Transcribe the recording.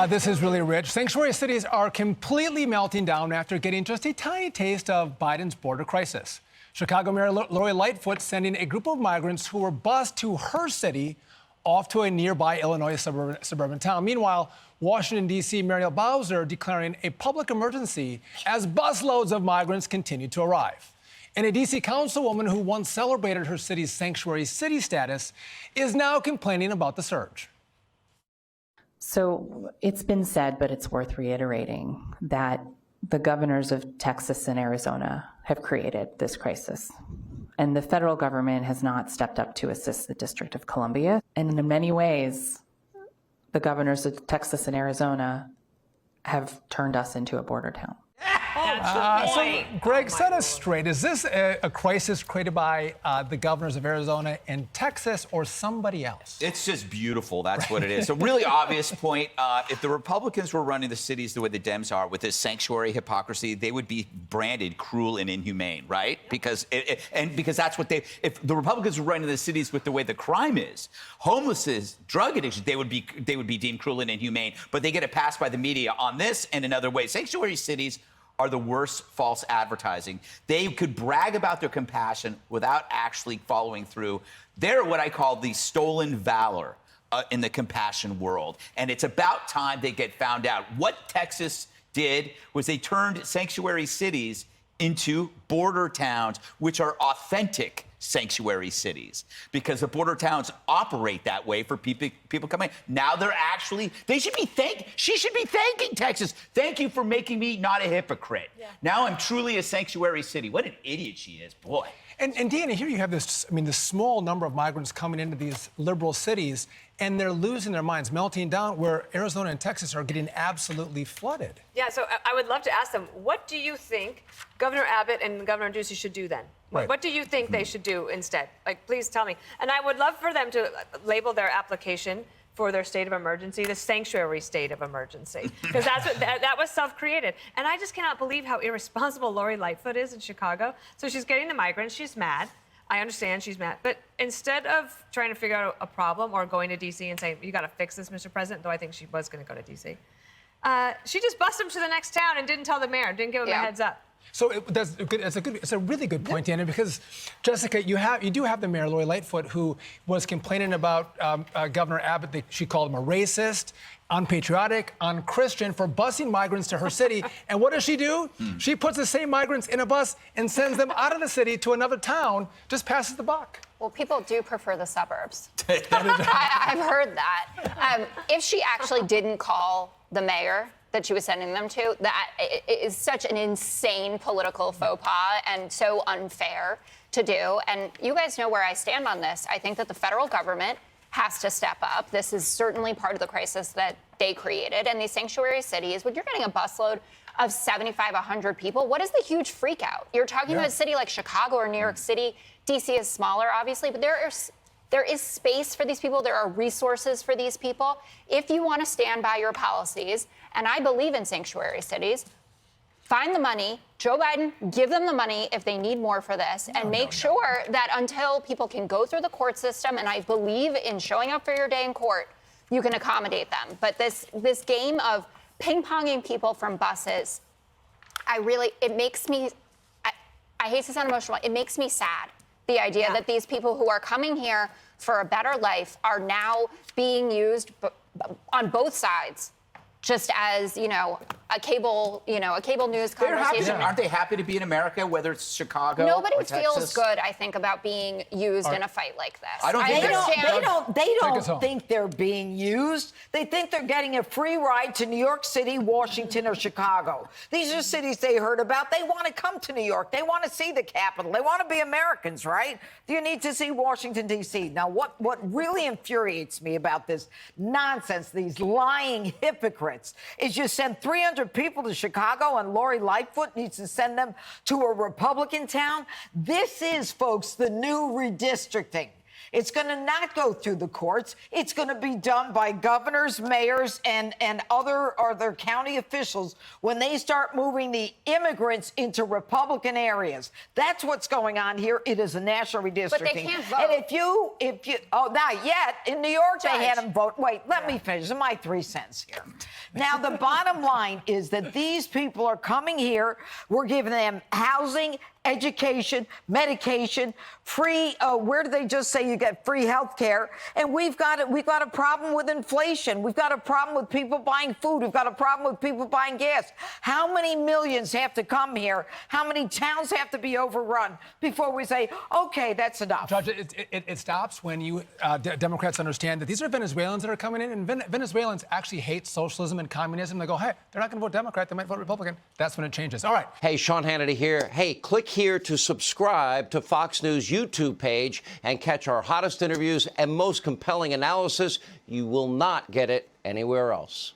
This is really rich. Sanctuary cities are completely melting down after getting just a tiny taste of Biden's border crisis. Chicago Mayor Lori Lightfoot sending a group of migrants who were bused to her city off to a nearby Illinois suburban town. Meanwhile, Washington, D.C. Muriel Bowser declaring a public emergency as busloads of migrants continue to arrive. And a D.C. councilwoman who once celebrated her city's sanctuary city status is now complaining about the surge. So it's been said, but it's worth reiterating, that the governors of Texas and Arizona have created this crisis. And the federal government has not stepped up to assist the District of Columbia. And in many ways, the governors of Texas and Arizona have turned us into a border town. So, Greg, set us straight. Is this a crisis created by the governors of Arizona and Texas or somebody else? It's just beautiful. That's what it is. A really obvious point. If the Republicans were running the cities the way the Dems are with this sanctuary hypocrisy, they would be branded cruel and inhumane, right? Because that's what they. If the Republicans were running the cities with the way the crime is, homelessness, drug addiction, they would be deemed cruel and inhumane. But they get it passed by the media on this and in other ways. Sanctuary cities are the worst false advertising. They could brag about their compassion without actually following through. They're what I call the stolen valor in the compassion world. And it's about time they get found out. What Texas did was they turned sanctuary cities into border towns, which are authentic sanctuary cities, because the border towns operate that way for people coming. Now she should be thanking Texas. Thank you for making me not a hypocrite. Yeah. Now I'm truly a sanctuary city. What an idiot she is, boy. And Deanna, here you have this small number of migrants coming into these liberal cities, and they're losing their minds, melting down, where Arizona and Texas are getting absolutely flooded. Yeah, so I would love to ask them, what do you think Governor Abbott and Governor Ducey should do then? Right. What do you think they should do instead? Like, please tell me. And I would love for them to label their application for their state of emergency the sanctuary state of emergency, because that was self-created. And I just cannot believe how irresponsible Lori Lightfoot is in Chicago. So she's getting the migrants. She's mad. I understand she's mad. But instead of trying to figure out a problem or going to D.C. and saying, you got to fix this, Mr. President, though I think she was going to go to D.C., she just bussed him to the next town and didn't tell the mayor, didn't give him a heads up. So it's a really good point, Deanna, because, Jessica, you do have the mayor, Lori Lightfoot, who was complaining about Governor Abbott. She called him a racist, unpatriotic, unchristian for busing migrants to her city. And what does she do? She puts the same migrants in a bus and sends them out of the city to another town, just passes the buck. Well, people do prefer the suburbs. I've heard that. If she actually didn't call the mayor that she was sending them to, that is such an insane political faux pas and so unfair to do. And you guys know where I stand on this. I think that the federal government has to step up. This is certainly part of the crisis that they created. And these sanctuary cities, when you're getting a busload of 75, 100 people, what is the huge freak out? You're talking about a city like Chicago or New York City. D.C. is smaller, obviously, but there is space for these people. There are resources for these people. If you want to stand by your policies, and I believe in sanctuary cities, find the money. Joe Biden, give them the money if they need more for this, and make sure that until people can go through the court system, and I believe in showing up for your day in court, you can accommodate them. But this game of ping-ponging people from buses, it makes me, I hate to sound emotional, it makes me sad. The idea that these people who are coming here for a better life are now being used on both sides, just as, a cable news conversation. Aren't they happy to be in America, whether it's Chicago Nobody or Texas? feels good, I think, about being used in a fight like this. I don't think they don't think they're being used. They think they're getting a free ride to New York City, Washington, or Chicago. These are cities they heard about. They want to come to New York. They want to see the capital. They want to be Americans, right? You need to see Washington, D.C. Now, what really infuriates me about this nonsense, these lying hypocrites, is you send 300 people to Chicago and Lori Lightfoot needs to send them to a Republican town. This is, folks, the new redistricting. It's going to not go through the courts. It's going to be done by governors, mayors, and other county officials when they start moving the immigrants into Republican areas. That's what's going on here. It is a national redistricting. But they can't vote. And if you, not yet. In New York, they had them vote. Wait, let me finish. My 3 cents here. Now, the bottom line is that these people are coming here. We're giving them housing, education, medication, free. Where do they just say you get free health care? And we've got a problem with inflation. We've got a problem with people buying food. We've got a problem with people buying gas. How many millions have to come here? How many towns have to be overrun before we say, okay, that's enough? Judge, it stops when you Democrats understand that these are Venezuelans that are coming in, and Venezuelans actually hate socialism and communism. They go, hey, they're not going to vote Democrat. They might vote Republican. That's when it changes. All right. Hey, Sean Hannity here. Hey, click here to subscribe to Fox News YouTube page and catch our hottest interviews and most compelling analysis. You will not get it anywhere else.